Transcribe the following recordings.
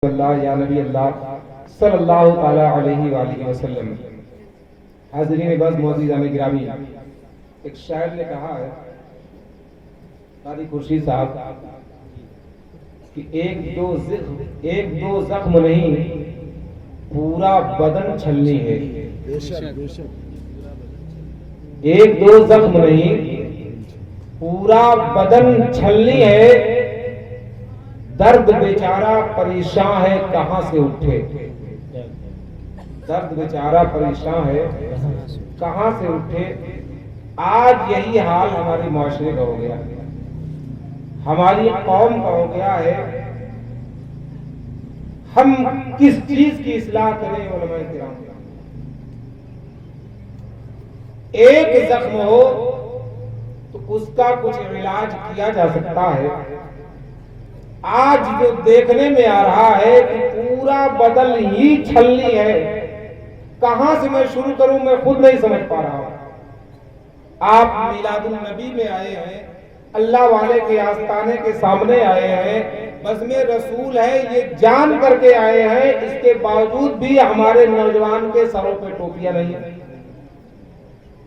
اللہ یا نبی اللہ صلی اللہ تعالی علیہ وآلہ وسلم۔ حاضرین بس معززان گرامی، ایک شاعر نے کہا ہے، قاضی خورشید صاحب، کہ ایک دو زخم نہیں پورا بدن چھلنی ہے۔ ایک دو زخم نہیں پورا بدن چھلنی ہے، درد بیچارہ پریشان ہے کہاں سے اٹھے۔ درد بیچارہ پریشان ہے کہاں سے اٹھے۔ آج یہی حال ہمارے معاشرے کا ہو گیا، ہماری قوم کا ہو گیا ہے۔ ہم کس چیز کی اصلاح کریں علماء کرام؟ ایک زخم ہو تو اس کا کچھ علاج کیا جا سکتا ہے۔ آج جو دیکھنے میں آ رہا ہے کہ پورا بدن ہی چھلنی ہے، کہاں سے میں شروع کروں میں خود نہیں سمجھ پا رہا ہوں۔ آپ میلاد النبی میں آئے ہیں، اللہ والے کے آستانے کے سامنے آئے ہیں، بزم رسول ہے یہ جان کر کے آئے ہیں، اس کے باوجود بھی ہمارے نوجوان کے سروں پہ ٹوپیاں نہیں ہیں۔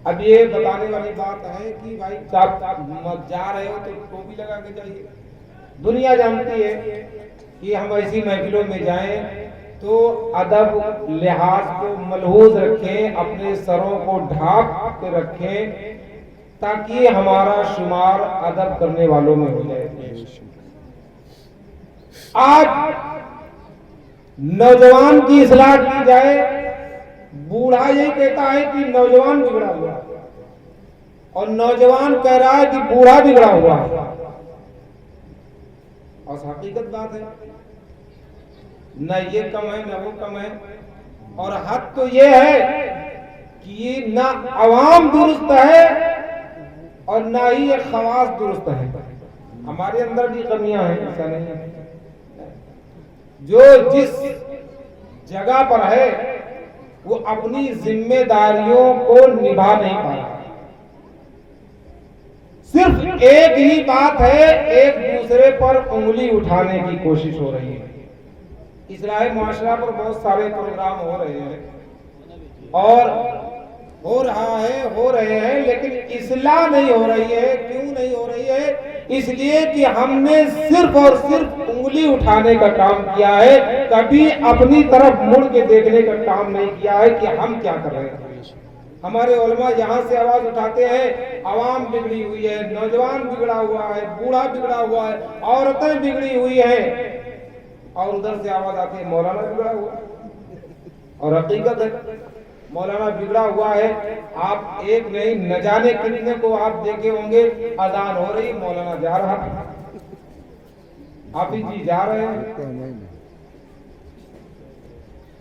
اب یہ بتانے والی بات ہے کہ بھائی صاحب جا رہے ہو تو ٹوپی لگا کے جائیے۔ دنیا جانتی ہے کہ ہم ایسی محفلوں میں جائیں تو ادب لحاظ کو ملحوظ رکھیں، اپنے سروں کو ڈھانپ کے رکھیں تاکہ ہمارا شمار ادب کرنے والوں میں ہو جائے۔ آج نوجوان کی اصلاح کی جائے، بوڑھا یہ کہتا ہے کہ نوجوان بگڑا ہوا، اور نوجوان کہہ رہا ہے کہ بوڑھا بگڑا ہوا۔ اور حقیقت بات ہے، نہ یہ کم ہے نہ وہ کم ہے، اور حد تو یہ ہے کہ یہ نہ عوام درست ہے اور نہ ہی یہ خواص درست ہے۔ ہمارے اندر بھی کمیاں ہیں، ایسا نہیں ہے۔ جو جس جگہ پر ہے وہ اپنی ذمہ داریوں کو نبھا نہیں پا رہا۔ صرف ایک ہی بات ہے، ایک دوسرے پر انگلی اٹھانے کی کوشش ہو رہی ہے۔ اصلاح معاشرہ پر بہت سارے پروگرام ہو رہے ہیں اور ہو رہے ہیں، لیکن اصلاح نہیں ہو رہی ہے۔ کیوں نہیں ہو رہی ہے؟ اس لیے کہ ہم نے صرف اور صرف انگلی اٹھانے کا کام کیا ہے، کبھی اپنی طرف مڑ کے دیکھنے کا کام نہیں کیا ہے کہ ہم کیا کر رہے ہیں۔ ہمارے علماء یہاں سے آواز اٹھاتے ہیں، عوام بگڑی ہوئی ہے، نوجوان بگڑا ہوا ہے، بوڑھا بگڑا ہوا ہے، عورتیں بگڑی ہوئی ہیں، اور ادھر سے آواز آتی ہے مولانا بگڑا ہوا ہے۔ اور حقیقت ہے مولانا بگڑا ہوا ہے۔ آپ ایک نہیں نہ جانے کتنے کو آپ دیکھے ہوں گے، اذان ہو رہی مولانا جا رہا ہے، حافظ جی جا رہے ہیں،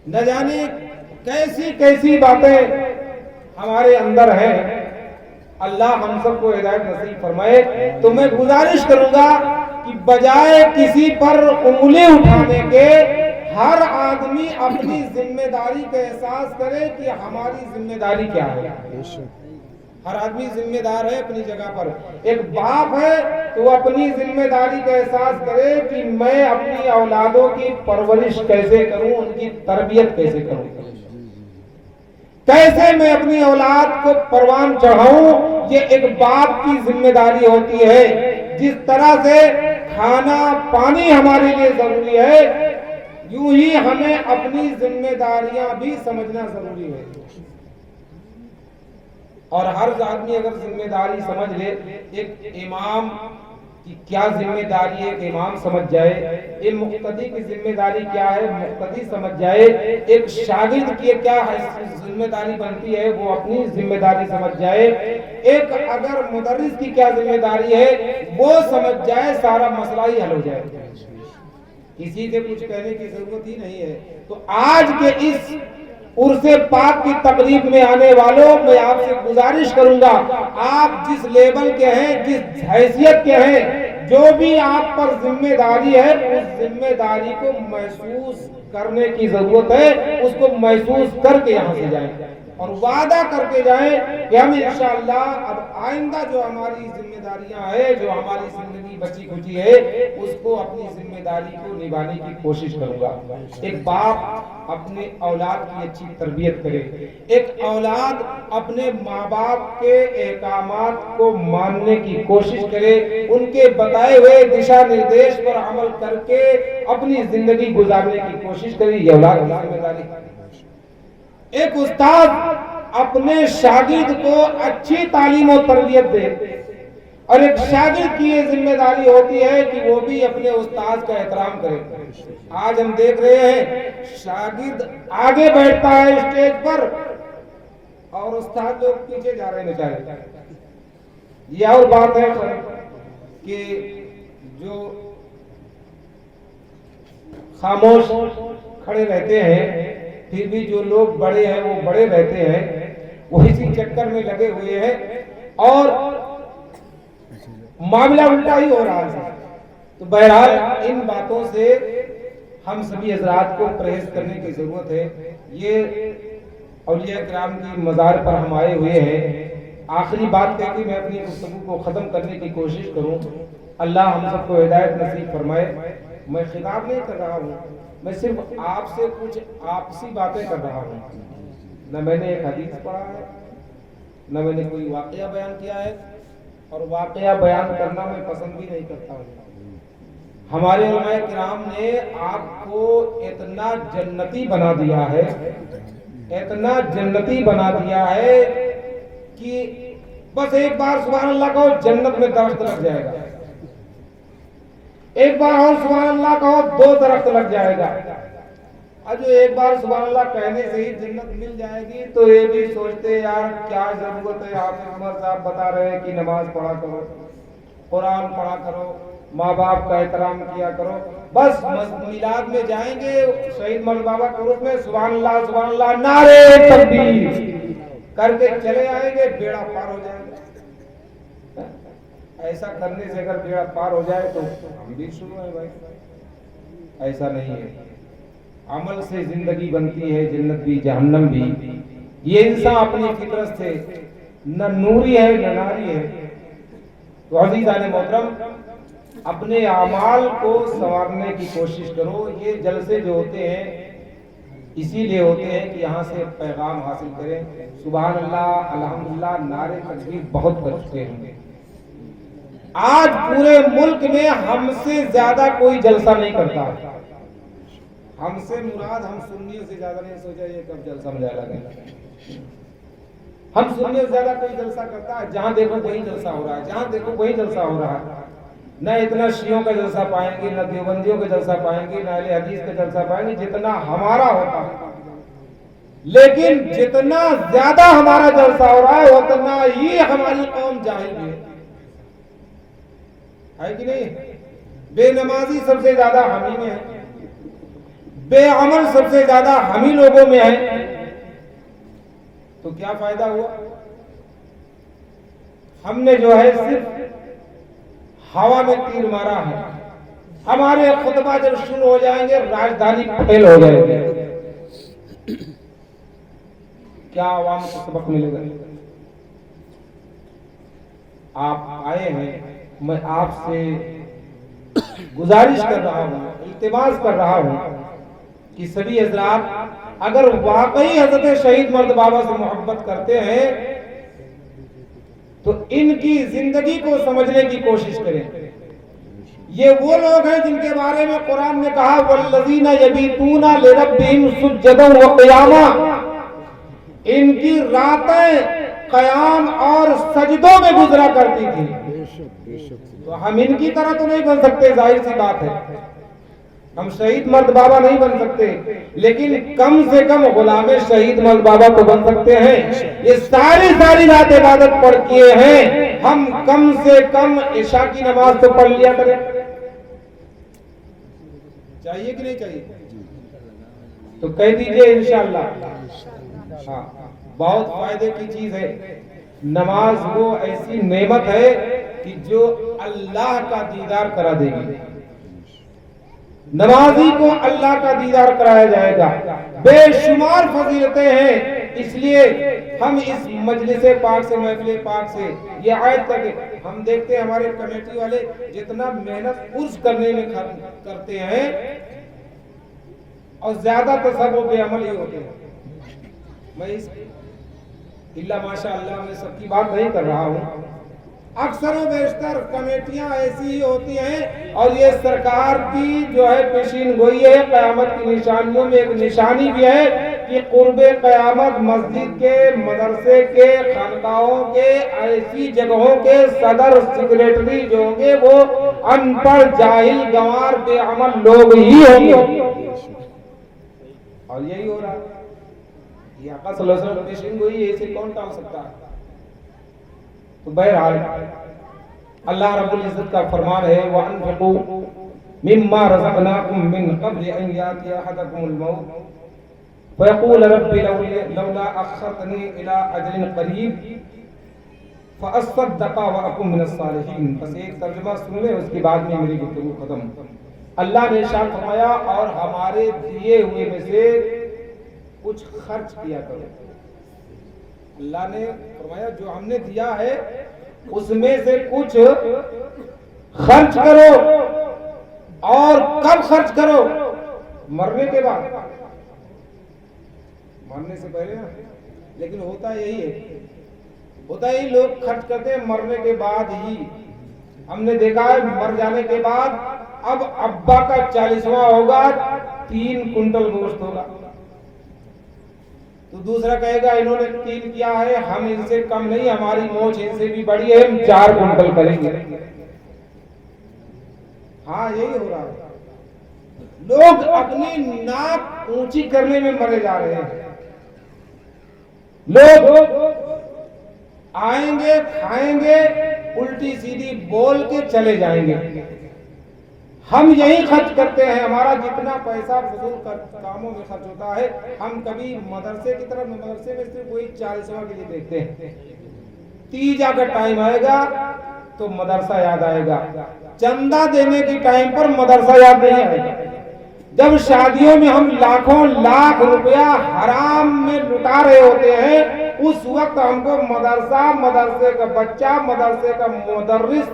نہ جانے کیسی کیسی باتیں ہمارے اندر ہیں۔ اللہ ہم سب کو ہدایت نصیب فرمائے۔ تو میں گزارش کروں گا کہ بجائے کسی پر انگلی اٹھانے کے، ہر آدمی اپنی ذمہ داری کا احساس کرے کہ ہماری ذمہ داری کیا ہے۔ ہر آدمی ذمہ دار ہے اپنی جگہ پر۔ ایک باپ ہے تو وہ اپنی ذمہ داری کا احساس کرے کہ میں اپنی اولادوں کی پرورش کیسے کروں، ان کی تربیت کیسے کروں، کیسے میں اپنی اولاد کو پروان چڑھاؤں۔ یہ ایک باپ کی ذمہ داری ہوتی ہے۔ جس طرح سے کھانا پانی ہمارے لیے ضروری ہے، یوں ہی ہمیں اپنی ذمہ داریاں بھی سمجھنا ضروری ہے۔ اور ہر آدمی اگر ذمہ داری سمجھ لے، ایک امام کی کیا ذمہ داری ہے، ایک امام سمجھ جائے، ایک مقتدی کی ذمہ داری کیا ہے مقتدی سمجھ جائے، ایک شاگرد کی کیا ذمہ داری بنتی ہے وہ اپنی ذمہ داری سمجھ جائے، ایک اگر مدرس کی کیا ذمہ داری ہے وہ سمجھ جائے، سارا مسئلہ ہی حل ہو جائے، کسی سے کچھ کہنے کی ضرورت ہی نہیں ہے۔ تو آج کے اس عرس پاک کی تقریب میں آنے والوں، میں آپ سے گزارش کروں گا، آپ جس لیول کے ہیں، جس حیثیت کے ہیں، جو بھی آپ پر ذمہ داری ہے، اس ذمہ داری کو محسوس کرنے کی ضرورت ہے، اس کو محسوس کر کے یہاں سے جائیں۔ اور وعدہ کر کے جائیں کہ ہم انشاءاللہ اب آئندہ جو ہماری ذمہ داریاں ہیں، جو ہماری زندگی بچی کھچی ہے، اس کو اپنی ذمہ داری کو نبھانے کی کوشش کروں گا۔ ایک باپ اپنے اولاد کی اچھی تربیت کرے، ایک اولاد اپنے ماں باپ کے احکامات کو ماننے کی کوشش کرے، ان کے بتائے ہوئے دشا نردیش پر عمل کر کے اپنی زندگی گزارنے کی کوشش کرے، یہ اولاد کی ذمہ داری۔ ایک استاد اپنے شاگرد کو اچھی تعلیم و تربیت دے، اور ایک شاگرد کی یہ ذمہ داری ہوتی ہے کہ وہ بھی اپنے استاد کا احترام کرے۔ آج ہم دیکھ رہے ہیں شاگرد آگے بیٹھتا ہے اسٹیج پر اور استاد لوگ پیچھے جا رہے ہیں بیچارے۔ یہ اور بات ہے کہ جو خاموش کھڑے رہتے ہیں، پھر بھی جو لوگ بڑے ہیں وہ بڑے رہتے ہیں، وہ اسی چکر میں لگے ہوئے ہیں اور معاملہ الٹا ہی ہو رہا ہے۔ تو بہرحال ان باتوں سے ہم سبھی حضرات کو پرہیز کرنے کی ضرورت ہے۔ یہ اولیاء کرام کی مزار پر ہم آئے ہوئے ہیں۔ آخری بات کہہ کے میں اپنی گفتگو کو ختم کرنے کی کوشش کروں۔ اللہ ہم سب کو ہدایت نصیب فرمائے۔ میں خطاب نہیں کر رہا ہوں، میں صرف آپ سے کچھ آپسی باتیں کر رہا ہوں۔ نہ میں نے ایک حدیث پڑھا ہے، نہ میں نے کوئی واقعہ بیان کیا ہے، اور واقعہ بیان کرنا میں پسند بھی نہیں کرتا ہوں۔ ہمارے علماء کرام نے آپ کو اتنا جنتی بنا دیا ہے، اتنا جنتی بنا دیا ہے کہ بس ایک بار سبحان اللہ کہو جنت میں درخت لگ جائے گا، ایک بار اور سبحان اللہ کہو 2 درخت لگ جائے گا۔ اور جو ایک بار سبحان اللہ کہنے سے ہی جنت مل جائے گی تو یہ بھی سوچتے یار کیا ضرورت ہے، حافظ عمر صاحب بتا رہے ہیں کہ نماز پڑھا کرو، قرآن پڑھا کرو، ماں باپ کا احترام کیا کرو۔ بس میلاد میں جائیں گے، شہید مرد بابا کے عرس میں سبحان اللہ نعرے تکبیر کر کے چلے آئیں گے، بیڑا پار ہو جائے گا۔ ایسا کرنے سے اگر بیڑا پار ہو جائے تو ہم بھی شروع ہیں بھائی، ایسا نہیں ہے۔ عمل سے زندگی بنتی ہے، جنت بھی جہنم بھی۔ یہ انسان اپنی فطرت سے نہ نوری ہے نہ ناری ہے۔ تو عزیزان محترم، اپنے اعمال کو سنوارنے کی کوشش کرو۔ یہ جلسے جو ہوتے ہیں اسی لیے ہوتے ہیں کہ یہاں سے پیغام حاصل کریں۔ سبحان اللہ، الحمدللہ، نعرے تکبیر بہت کر چکے ہیں۔ آج پورے ملک میں ہم سے زیادہ کوئی جلسہ نہیں کرتا۔ ہم سے مراد ہم سنیوں سے زیادہ نہیں، سوچا یہ کب جلسہ مجھے لگا۔ ہم سنیوں سے زیادہ کوئی جلسہ کرتا ہے، جہاں دیکھو وہی جلسہ ہو رہا ہے، جہاں دیکھو وہی جلسہ ہو رہا ہے۔ نہ اتنا شیعوں کا جلسہ پائیں گے، نہ دیوبندیوں کا جلسہ پائیں گے، نہ اہل حدیث کا جلسہ پائیں گے، جتنا ہمارا ہوتا ہے۔ لیکن جتنا زیادہ ہمارا جلسہ ہو رہا ہے اتنا ہی ہماری قوم جاہل بھی ہے کہ نہیں؟ بے نمازی سب سے زیادہ ہم ہی میں ہے، بے عمل سب سے زیادہ ہم ہی لوگوں میں ہے۔ تو کیا فائدہ ہوا؟ ہم نے جو ہے صرف ہوا میں تیر مارا ہے۔ ہمارے خطبہ جب شروع ہو جائیں گے راجدھانی پھیل ہو جائے گی، کیا عوام کو سبق ملے گا؟ آپ آئے ہیں، میں آپ سے گزارش کر رہا ہوں، التماس کر رہا ہوں کہ سبھی حضرات اگر واقعی حضرت شہید مرد بابا سے محبت کرتے ہیں تو ان کی زندگی کو سمجھنے کی کوشش کریں۔ یہ وہ لوگ ہیں جن کے بارے میں قرآن نے کہا والذین یبیتون لربہم سجدا وقیاما، ان کی راتیں قیام اور سجدوں میں گزرا کرتی تھی۔ تو ہم ان کی طرح تو نہیں بن سکتے، ظاہر سی بات ہے، ہم شہید مرد بابا نہیں بن سکتے، لیکن کم سے کم غلام شہید مرد بابا تو بن سکتے ہیں۔ یہ ساری رات عبادت پڑھ کیے ہیں، ہم کم سے کم عشاء کی نماز تو پڑھ لیا کریں۔ چاہیے کہ نہیں چاہیے؟ تو کہہ دیجئے انشاءاللہ۔ ہاں، بہت فائدے کی چیز ہے نماز، وہ ایسی نعمت ہے کہ جو اللہ کا دیدار کرا دے گی۔ نمازی کو اللہ کا دیدار کرایا جائے گا۔ بے شمار فضیلتیں ہیں اس لیے ہم اس مجلس پاک سے، محفل پاک سے یہ آیت کر کے ہم دیکھتے ہیں ہمارے کمیٹی والے جتنا محنت عرض کرنے میں کرتے ہیں اور زیادہ تصوف بے عمل ہی ہوتے ہیں. میں اس اللہ ماشاء اللہ میں سب کی بات نہیں کر رہا ہوں، اکثر و بیشتر کمیٹیاں ایسی ہی ہوتی ہیں. اور یہ سرکار کی جو ہے پیشین گوئی ہے، قیامت کی نشانیوں میں ایک نشانی بھی ہے کہ قرب قیامت مسجد کے، مدرسے کے، خانقاہوں کے، ایسی جگہوں کے صدر سیکریٹری جو ہوں گے وہ ان پڑھ، جاہل، گنوار، بے عمل لوگ ہی ہوں گے. اور یہی ہو رہا ہے. یہ آقا صلی اللہ علیہ وسلم پیشین گوئی ہے، اسے کون ٹال سکتا ہے؟ تو بہرحال اللہ رب العزت کا فرمان ہے وَأَنفِقُوا مِمَّا رَزَقْنَاكُم مِّن قَبْلِ أَن يَأْتِيَ أَحَدَكُمُ الْمَوْتُ فَيَقُولَ رَبِّ لَوْلَا أَخَّرْتَنِي إِلَىٰ أَجَلٍ قَرِيبٍ فَأَصَّدَّقَ وَأَكُن مِّنَ الصَّالِحِينَ. بس ایک ترجمہ سن لیں، اس کے بعد میں میری گفتگو ختم. اللہ نے ارشاد فرمایا اور ہمارے دیے ہوئے میں سے کچھ خرچ کیا کرو. اللہ نے فرمایا جو ہم نے دیا ہے اس میں سے کچھ خرچ کرو. اور کب خرچ کرو؟ مرنے کے بعد، مرنے سے پہلے نا. لیکن ہوتا یہی ہے، ہوتا یہی لوگ خرچ کرتے ہیں مرنے کے بعد ہی. ہم نے دیکھا ہے مر جانے کے بعد اب ابا کا 40واں ہوگا 3 کنٹل گوشت ہوگا، تو دوسرا کہے گا انہوں نے 3 کیا ہے، ہم ان سے کم نہیں، ہماری موچ ان سے بھی بڑی ہے، ہم 4 کنٹل کریں گے. ہاں یہی ہو رہا ہے. لوگ اپنی ناک اونچی کرنے میں مرے جا رہے ہیں. لوگ آئیں گے، کھائیں گے، الٹی سیدھی بول کے چلے جائیں گے. ہم یہی خرچ کرتے ہیں. ہمارا جتنا پیسہ فضول کاموں میں خرچ ہوتا ہے، ہم کبھی مدرسے کی طرف، مدرسے میں صرف کوئی 40واں کے لیے دیکھتے ہیں. تیجا کا ٹائم آئے گا تو مدرسہ یاد آئے گا، چندہ دینے کے ٹائم پر مدرسہ یاد نہیں آئے گا. جب شادیوں میں ہم لاکھوں لاکھ روپیہ حرام میں لٹا رہے ہوتے ہیں، اس وقت ہم کو مدرسہ، مدرسے کا بچہ، مدرسے کا مدرس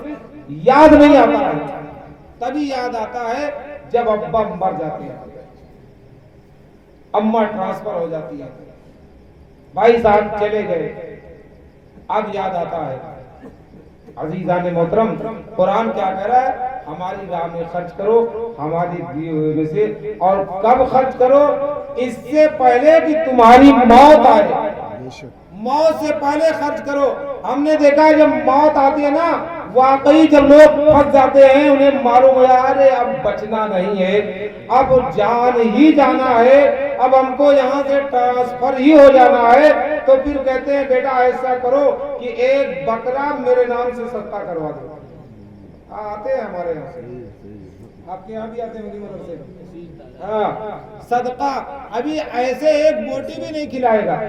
یاد نہیں آتا ہے. تبھی یاد آتا ہے جب ابا مر جاتے ہیں، اماں ٹرانسفر ہو جاتی ہے، بھائی صاحب چلے گئے، اب یاد آتا ہے. عزیزان محترم، قرآن کیا کہہ رہا ہے؟ ہماری راہ میں خرچ کرو ہماری دیے ہوئے میں سے. اور کب خرچ کرو؟ اس سے پہلے کہ تمہاری موت آئے. موت سے پہلے خرچ کرو. ہم نے دیکھا ہے جب موت آتی ہے نا، واقعی جب لوگ پھنس جاتے ہیں، انہیں معلوم ہو ارے اب بچنا نہیں ہے، اب جان ہی جانا ہے، اب ہم کو یہاں سے ٹرانسفر ہی ہو جانا ہے، تو پھر کہتے ہیں بیٹا ایسا کرو کہ 1 بکرا میرے نام سے صدقہ کروا دو. آتے ہیں ہمارے یہاں سے، آپ کے یہاں بھی آتے ہیں مدد سے. ہاں صدقہ. ابھی ایسے 1 بوٹی بھی نہیں کھلائے گا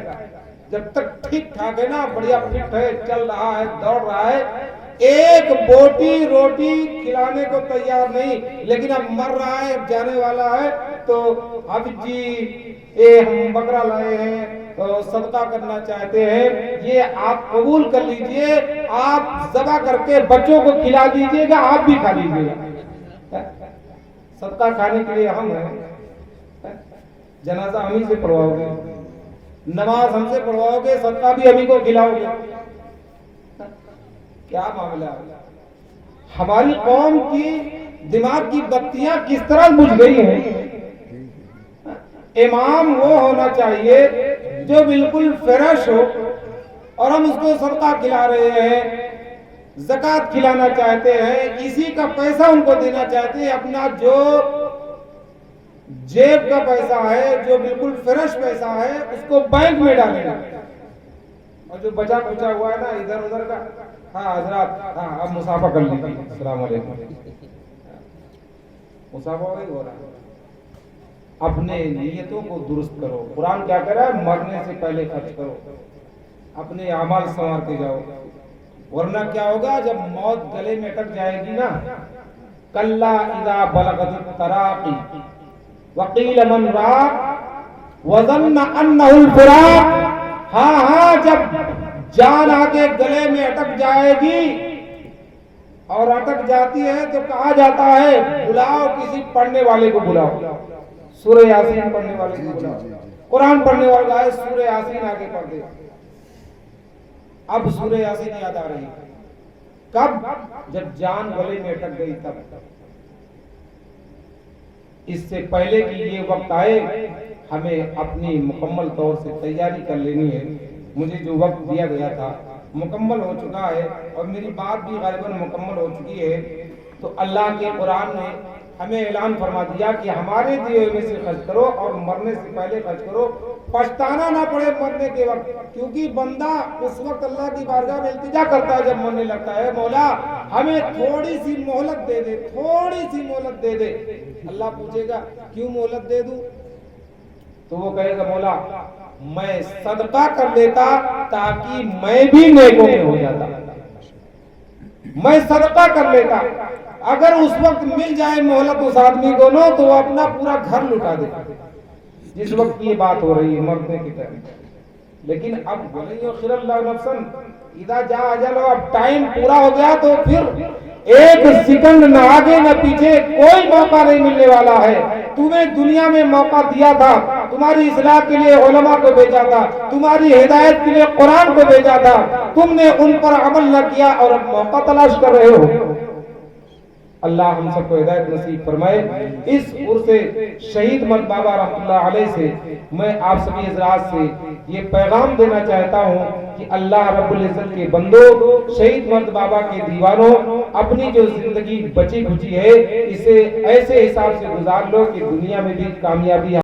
جب تک ٹھیک ٹھاک ہے نا، بڑھیا فٹ ہے، چل رہا ہے، دوڑ رہا ہے. 1 بوٹی روٹی کھلانے کو تیار نہیں. لیکن اب مر رہا ہے، اب جانے والا ہے، تو اب جی ہم بکرا لائے ہیں تو صدقہ کرنا چاہتے ہیں، یہ آپ قبول کر لیجئے، آپ ذبح کر کے بچوں کو کھلا دیجئے گا، آپ بھی کھا لیجئے گا. صدقہ کھانے کے لیے ہم ہیں. جنازہ ہم ہی سے پڑھواؤ گے، نماز ہم سے پڑھواؤ گے، صدقہ بھی ہم ہی کو کھلاؤ گے. کیا معاملہ ہے؟ ہماری قوم کی دماغ کی بتیاں کس طرح بجھ گئی ہیں. امام وہ ہونا چاہیے جو بالکل فریش ہو، اور ہم اس کو صدقہ کھلا رہے ہیں، زکوٰۃ کھلانا چاہتے ہیں، اسی کا پیسہ ان کو دینا چاہتے ہیں. اپنا جو جیب کا پیسہ ہے، جو بالکل فریش پیسہ ہے، اس کو بینک میں ڈالیں گا، اور جو بچا کچا ہوا ہے نا ادھر ادھر کا، ہاں حضرات ہاں اب مصافحہ کر لیجیے، السلام علیکم. مصافحہ وہی ہو رہا ہے. اپنے نیتوں کو درست کرو. قرآن کیا کہہ رہا ہے؟ مرنے سے پہلے خرچ کرو، اپنے اعمال سنوار کے جاؤ، ورنہ کیا ہوگا جب موت گلے میں اٹک جائے گی نا، کلا اذا بلغت التراقی وقیل من راق وظن انہ الفراق ہاں جب جان آگے گلے میں اٹک جائے گی اور اٹک جاتی ہے تو کہا جاتا ہے بلاؤ کسی پڑھنے والے کو، بلاؤ سورہ یاسین پڑھنے والے کو بلاؤ، قرآن پڑھنے والے کو آئے سورہ یاسین آگے پڑھ دے۔ اب سورہ یاسین یاد آ رہی، کب؟ جب جان گلے میں اٹک گئی تب۔ اس سے پہلے کہ یہ وقت آئے ہمیں اپنی مکمل طور سے تیاری کر لینی ہے۔ مجھے جو وقت دیا گیا تھا مکمل ہو چکا ہے اور میری بات بھی غالباً مکمل ہو چکی ہے، تو اللہ کے قرآن نے ہمیں اعلان فرما دیا کہ ہمارے دیے میں سے خرچ کرو اور مرنے سے پہلے خرچ کرو، پچھتانا نہ پڑے مرنے کے وقت، کیونکہ بندہ اس وقت اللہ کی بارگاہ میں التجا کرتا ہے جب مرنے لگتا ہے، مولا ہمیں تھوڑی سی مہلت دے دے، تھوڑی سی مہلت دے دے۔ اللہ پوچھے گا کیوں مہلت دے دوں؟ تو وہ کہے گا مولا میں صدقہ کر لیتا تاکہ میں بھی نیکوں میں ہو جاتا، میں صدقہ کر لیتا۔ اگر اس وقت مل جائے مہلت اس آدمی کو نو تو وہ اپنا پورا گھر لٹا دے، جس وقت یہ بات ہو رہی ہے مرنے کی طرح۔ لیکن اب وَلَن يُؤَخِّرَ اللَّهُ نَفْسًا اِذَا جَاءَ أَجَلُهَا، اب ٹائم پورا ہو گیا تو پھر ایک سیکنڈ نہ آگے نہ پیچھے کوئی موقع نہیں ملنے والا ہے۔ تمہیں دنیا میں موقع دیا تھا، تمہاری اصلاح کے لیے علماء کو بھیجا تھا، تمہاری ہدایت کے لیے قرآن کو بھیجا تھا، تم نے ان پر عمل نہ کیا اور اب موقع تلاش کر رہے ہو۔ اللہ ہم سب کو ہدایت نصیب فرمائے۔ اس عرص شہید مرد بابا رحمۃ اللہ علیہ سے میں آپ سبھی حضرات سے یہ پیغام دینا چاہتا ہوں کہ اللہ رب العزت کے بندوں، شہید مرد بابا کے دیوانوں، اپنی جو زندگی بچی کھچی ہے اسے ایسے حساب سے گزار لو کہ دنیا میں بھی کامیابی